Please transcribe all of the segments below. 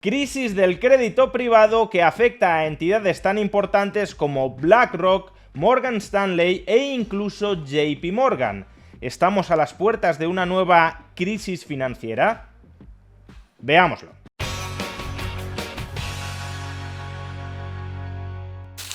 Crisis del crédito privado que afecta a entidades tan importantes como BlackRock, Morgan Stanley e incluso JP Morgan. ¿Estamos a las puertas de una nueva crisis financiera? Veámoslo.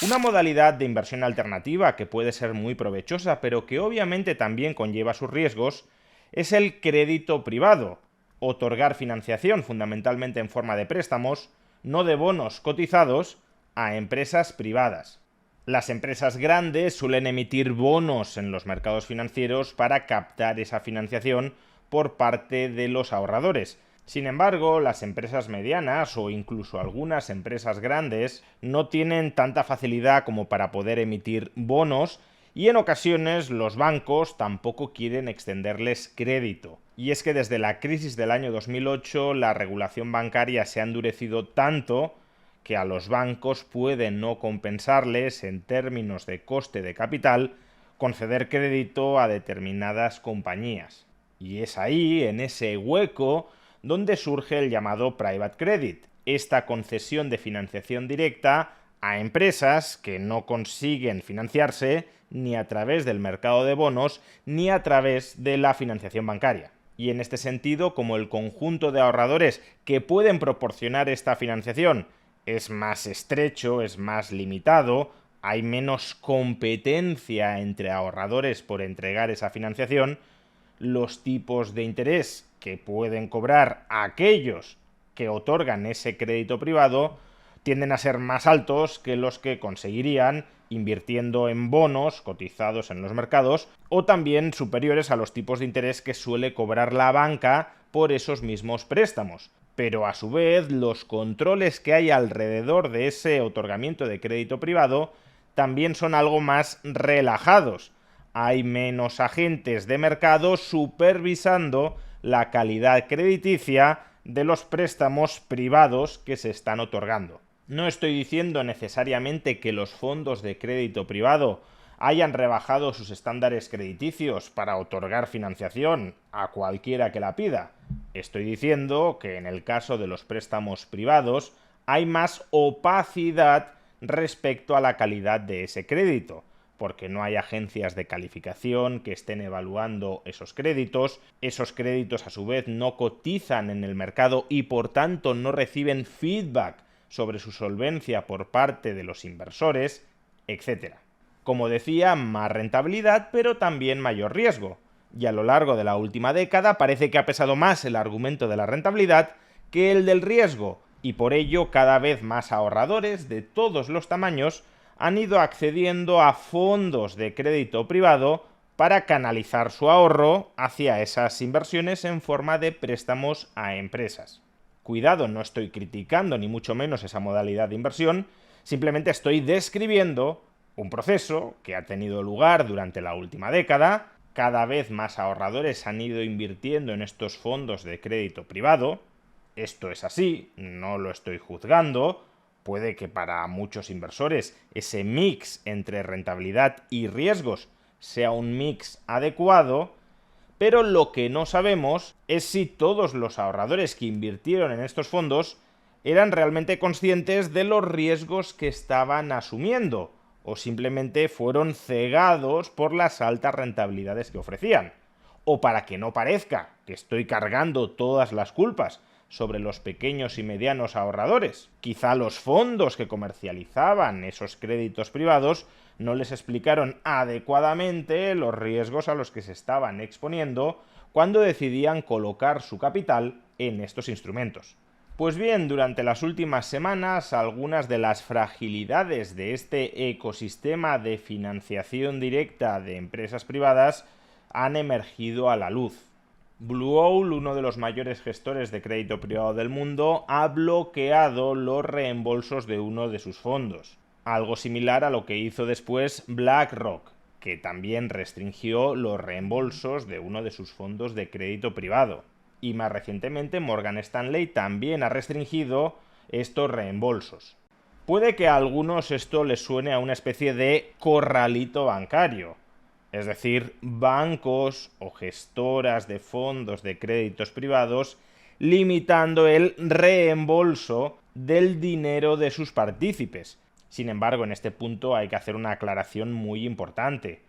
Una modalidad de inversión alternativa que puede ser muy provechosa, pero que obviamente también conlleva sus riesgos, es el crédito privado. Otorgar financiación, fundamentalmente en forma de préstamos, no de bonos cotizados, a empresas privadas. Las empresas grandes suelen emitir bonos en los mercados financieros para captar esa financiación por parte de los ahorradores. Sin embargo, las empresas medianas o incluso algunas empresas grandes no tienen tanta facilidad como para poder emitir bonos y en ocasiones los bancos tampoco quieren extenderles crédito. Y es que desde la crisis del año 2008 la regulación bancaria se ha endurecido tanto que a los bancos pueden no compensarles en términos de coste de capital conceder crédito a determinadas compañías. Y es ahí, en ese hueco, donde surge el llamado private credit, esta concesión de financiación directa a empresas que no consiguen financiarse ni a través del mercado de bonos ni a través de la financiación bancaria. Y en este sentido, como el conjunto de ahorradores que pueden proporcionar esta financiación es más estrecho, es más limitado, hay menos competencia entre ahorradores por entregar esa financiación, los tipos de interés que pueden cobrar aquellos que otorgan ese crédito privado tienden a ser más altos que los que conseguirían invirtiendo en bonos cotizados en los mercados o también superiores a los tipos de interés que suele cobrar la banca por esos mismos préstamos. Pero a su vez los controles que hay alrededor de ese otorgamiento de crédito privado también son algo más relajados. Hay menos agentes de mercado supervisando la calidad crediticia de los préstamos privados que se están otorgando. No estoy diciendo necesariamente que los fondos de crédito privado hayan rebajado sus estándares crediticios para otorgar financiación a cualquiera que la pida. Estoy diciendo que en el caso de los préstamos privados hay más opacidad respecto a la calidad de ese crédito, porque no hay agencias de calificación que estén evaluando esos créditos a su vez no cotizan en el mercado y por tanto no reciben feedback sobre su solvencia por parte de los inversores, etc. Como decía, más rentabilidad, pero también mayor riesgo. Y a lo largo de la última década parece que ha pesado más el argumento de la rentabilidad que el del riesgo, y por ello cada vez más ahorradores de todos los tamaños han ido accediendo a fondos de crédito privado para canalizar su ahorro hacia esas inversiones en forma de préstamos a empresas. Cuidado, no estoy criticando ni mucho menos esa modalidad de inversión, simplemente estoy describiendo un proceso que ha tenido lugar durante la última década. Cada vez más ahorradores han ido invirtiendo en estos fondos de crédito privado. Esto es así, no lo estoy juzgando. Puede que para muchos inversores ese mix entre rentabilidad y riesgos sea un mix adecuado, pero lo que no sabemos es si todos los ahorradores que invirtieron en estos fondos eran realmente conscientes de los riesgos que estaban asumiendo o simplemente fueron cegados por las altas rentabilidades que ofrecían. O para que no parezca que estoy cargando todas las culpas sobre los pequeños y medianos ahorradores. Quizá los fondos que comercializaban esos créditos privados no les explicaron adecuadamente los riesgos a los que se estaban exponiendo cuando decidían colocar su capital en estos instrumentos. Pues bien, durante las últimas semanas, algunas de las fragilidades de este ecosistema de financiación directa de empresas privadas han emergido a la luz. Blue Owl, uno de los mayores gestores de crédito privado del mundo, ha bloqueado los reembolsos de uno de sus fondos. Algo similar a lo que hizo después BlackRock, que también restringió los reembolsos de uno de sus fondos de crédito privado. Y más recientemente Morgan Stanley también ha restringido estos reembolsos. Puede que a algunos esto les suene a una especie de corralito bancario. Es decir, bancos o gestoras de fondos de créditos privados limitando el reembolso del dinero de sus partícipes. Sin embargo, en este punto hay que hacer una aclaración muy importante.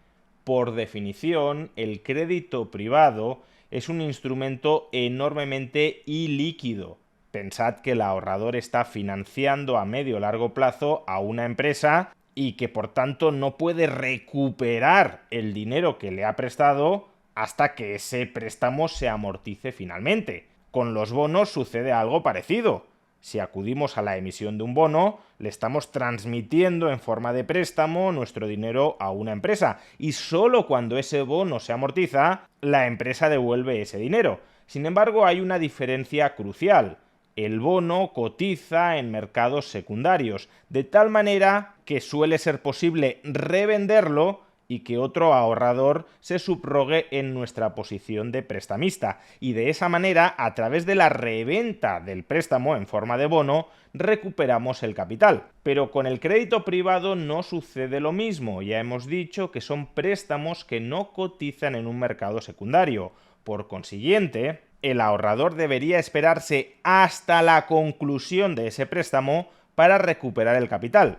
Por definición, el crédito privado es un instrumento enormemente ilíquido. Pensad que el ahorrador está financiando a medio o largo plazo a una empresa y que por tanto no puede recuperar el dinero que le ha prestado hasta que ese préstamo se amortice finalmente. Con los bonos sucede algo parecido. Si acudimos a la emisión de un bono, le estamos transmitiendo en forma de préstamo nuestro dinero a una empresa y solo cuando ese bono se amortiza, la empresa devuelve ese dinero. Sin embargo, hay una diferencia crucial. El bono cotiza en mercados secundarios, de tal manera que suele ser posible revenderlo y que otro ahorrador se subrogue en nuestra posición de prestamista. Y de esa manera, a través de la reventa del préstamo en forma de bono, recuperamos el capital. Pero con el crédito privado no sucede lo mismo. Ya hemos dicho que son préstamos que no cotizan en un mercado secundario. Por consiguiente, el ahorrador debería esperarse hasta la conclusión de ese préstamo para recuperar el capital.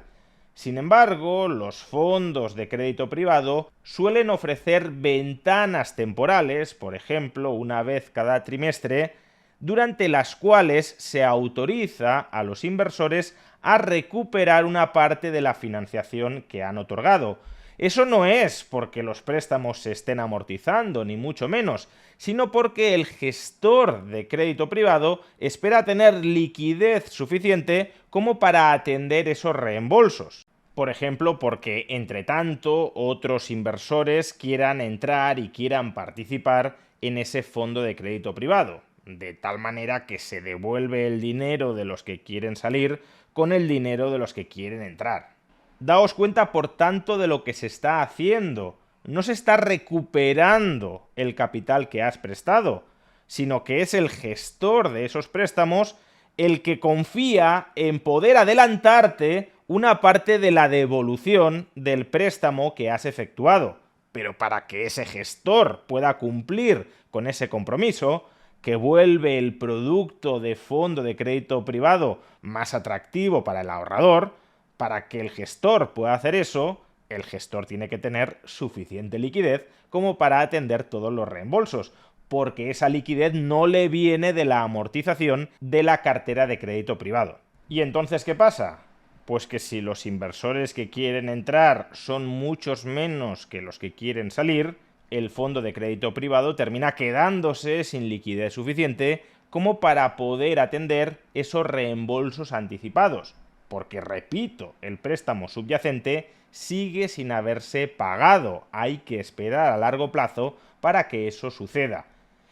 Sin embargo, los fondos de crédito privado suelen ofrecer ventanas temporales, por ejemplo, una vez cada trimestre, durante las cuales se autoriza a los inversores a recuperar una parte de la financiación que han otorgado. Eso no es porque los préstamos se estén amortizando, ni mucho menos, sino porque el gestor de crédito privado espera tener liquidez suficiente como para atender esos reembolsos. Por ejemplo, porque entre tanto otros inversores quieran entrar y quieran participar en ese fondo de crédito privado, de tal manera que se devuelve el dinero de los que quieren salir con el dinero de los que quieren entrar. Daos cuenta, por tanto, de lo que se está haciendo. No se está recuperando el capital que has prestado, sino que es el gestor de esos préstamos el que confía en poder adelantarte una parte de la devolución del préstamo que has efectuado. Pero para que ese gestor pueda cumplir con ese compromiso, que vuelve el producto de fondo de crédito privado más atractivo para el ahorrador, para que el gestor pueda hacer eso, el gestor tiene que tener suficiente liquidez como para atender todos los reembolsos, porque esa liquidez no le viene de la amortización de la cartera de crédito privado. ¿Y entonces qué pasa? Pues que si los inversores que quieren entrar son muchos menos que los que quieren salir, el fondo de crédito privado termina quedándose sin liquidez suficiente como para poder atender esos reembolsos anticipados. Porque, repito, el préstamo subyacente sigue sin haberse pagado. Hay que esperar a largo plazo para que eso suceda.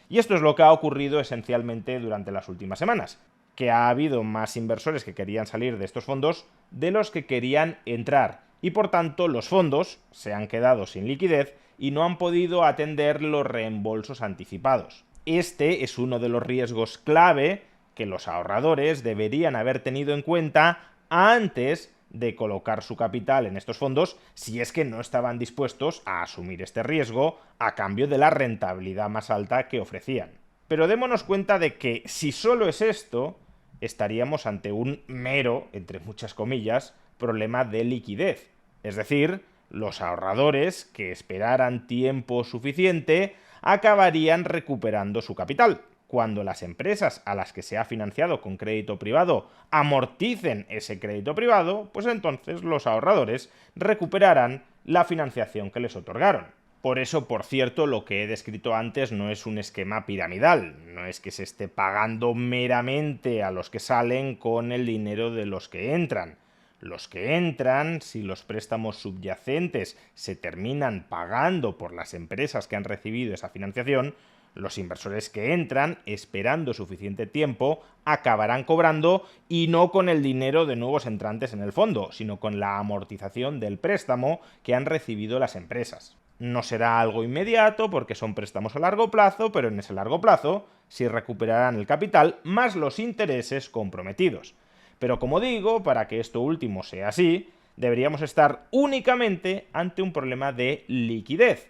Y esto es lo que ha ocurrido esencialmente durante las últimas semanas, que ha habido más inversores que querían salir de estos fondos de los que querían entrar, y por tanto los fondos se han quedado sin liquidez y no han podido atender los reembolsos anticipados. Este es uno de los riesgos clave que los ahorradores deberían haber tenido en cuenta antes de colocar su capital en estos fondos, si es que no estaban dispuestos a asumir este riesgo a cambio de la rentabilidad más alta que ofrecían. Pero démonos cuenta de que si solo es esto, estaríamos ante un mero, entre muchas comillas, problema de liquidez. Es decir, los ahorradores que esperaran tiempo suficiente acabarían recuperando su capital. Cuando las empresas a las que se ha financiado con crédito privado amorticen ese crédito privado, pues entonces los ahorradores recuperarán la financiación que les otorgaron. Por eso, por cierto, lo que he descrito antes no es un esquema piramidal, no es que se esté pagando meramente a los que salen con el dinero de los que entran. Los que entran, si los préstamos subyacentes se terminan pagando por las empresas que han recibido esa financiación, los inversores que entran, esperando suficiente tiempo, acabarán cobrando y no con el dinero de nuevos entrantes en el fondo, sino con la amortización del préstamo que han recibido las empresas. No será algo inmediato porque son préstamos a largo plazo, pero en ese largo plazo sí recuperarán el capital más los intereses comprometidos. Pero como digo, para que esto último sea así, deberíamos estar únicamente ante un problema de liquidez.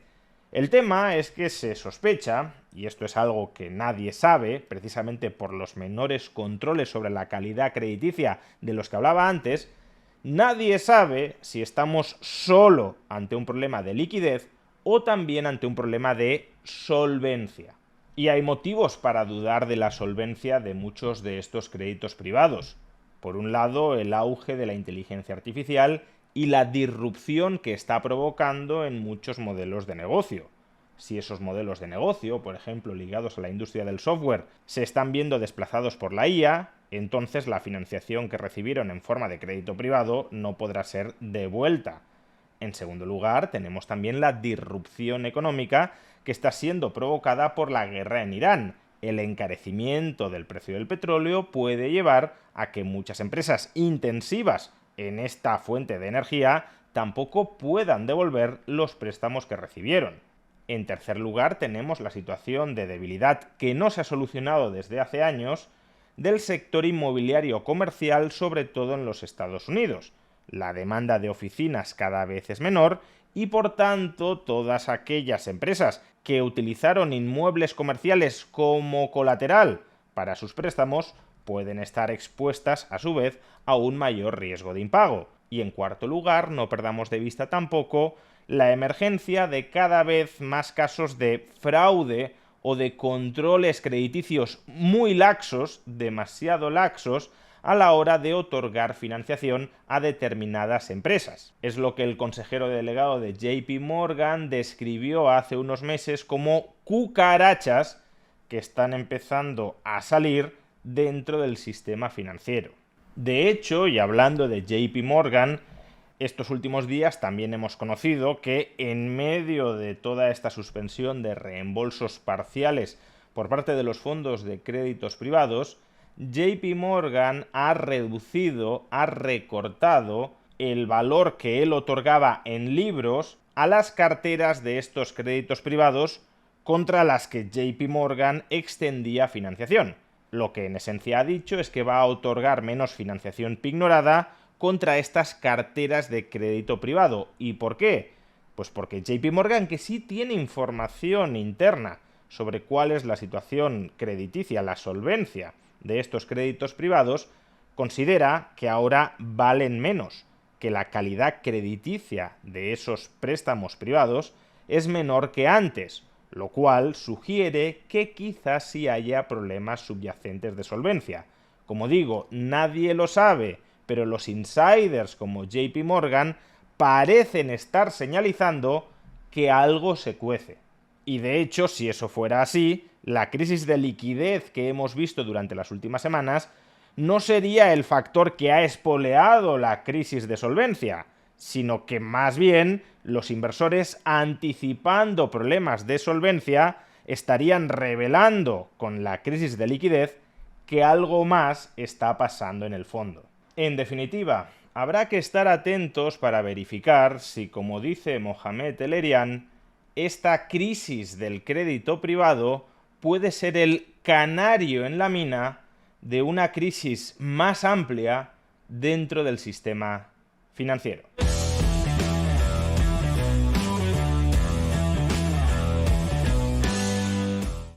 El tema es que se sospecha, y esto es algo que nadie sabe, precisamente por los menores controles sobre la calidad crediticia de los que hablaba antes, nadie sabe si estamos solo ante un problema de liquidez o también ante un problema de solvencia. Y hay motivos para dudar de la solvencia de muchos de estos créditos privados. Por un lado, el auge de la inteligencia artificial y la disrupción que está provocando en muchos modelos de negocio. Si esos modelos de negocio, por ejemplo, ligados a la industria del software, se están viendo desplazados por la IA, entonces la financiación que recibieron en forma de crédito privado no podrá ser devuelta. En segundo lugar, tenemos también la disrupción económica que está siendo provocada por la guerra en Irán. El encarecimiento del precio del petróleo puede llevar a que muchas empresas intensivas en esta fuente de energía tampoco puedan devolver los préstamos que recibieron. En tercer lugar, tenemos la situación de debilidad que no se ha solucionado desde hace años del sector inmobiliario comercial, sobre todo en los Estados Unidos. La demanda de oficinas cada vez es menor y, por tanto, todas aquellas empresas que utilizaron inmuebles comerciales como colateral para sus préstamos pueden estar expuestas, a su vez, a un mayor riesgo de impago. Y en cuarto lugar, no perdamos de vista tampoco la emergencia de cada vez más casos de fraude o de controles crediticios muy laxos, demasiado laxos, a la hora de otorgar financiación a determinadas empresas. Es lo que el consejero delegado de JP Morgan describió hace unos meses como cucarachas que están empezando a salir dentro del sistema financiero. De hecho, y hablando de JP Morgan, estos últimos días también hemos conocido que en medio de toda esta suspensión de reembolsos parciales por parte de los fondos de créditos privados, JP Morgan ha reducido, ha recortado el valor que él otorgaba en libros a las carteras de estos créditos privados contra las que JP Morgan extendía financiación. Lo que en esencia ha dicho es que va a otorgar menos financiación pignorada contra estas carteras de crédito privado. ¿Y por qué? Pues porque JP Morgan, que sí tiene información interna sobre cuál es la situación crediticia, la solvencia de estos créditos privados, considera que ahora valen menos, que la calidad crediticia de esos préstamos privados es menor que antes, lo cual sugiere que quizás sí haya problemas subyacentes de solvencia. Como digo, nadie lo sabe, pero los insiders como JP Morgan parecen estar señalizando que algo se cuece. Y de hecho, si eso fuera así, la crisis de liquidez que hemos visto durante las últimas semanas no sería el factor que ha espoleado la crisis de solvencia, sino que más bien los inversores, anticipando problemas de solvencia, estarían revelando con la crisis de liquidez que algo más está pasando en el fondo. En definitiva, habrá que estar atentos para verificar si, como dice Mohamed El-Erian, esta crisis del crédito privado puede ser el canario en la mina de una crisis más amplia dentro del sistema financiero.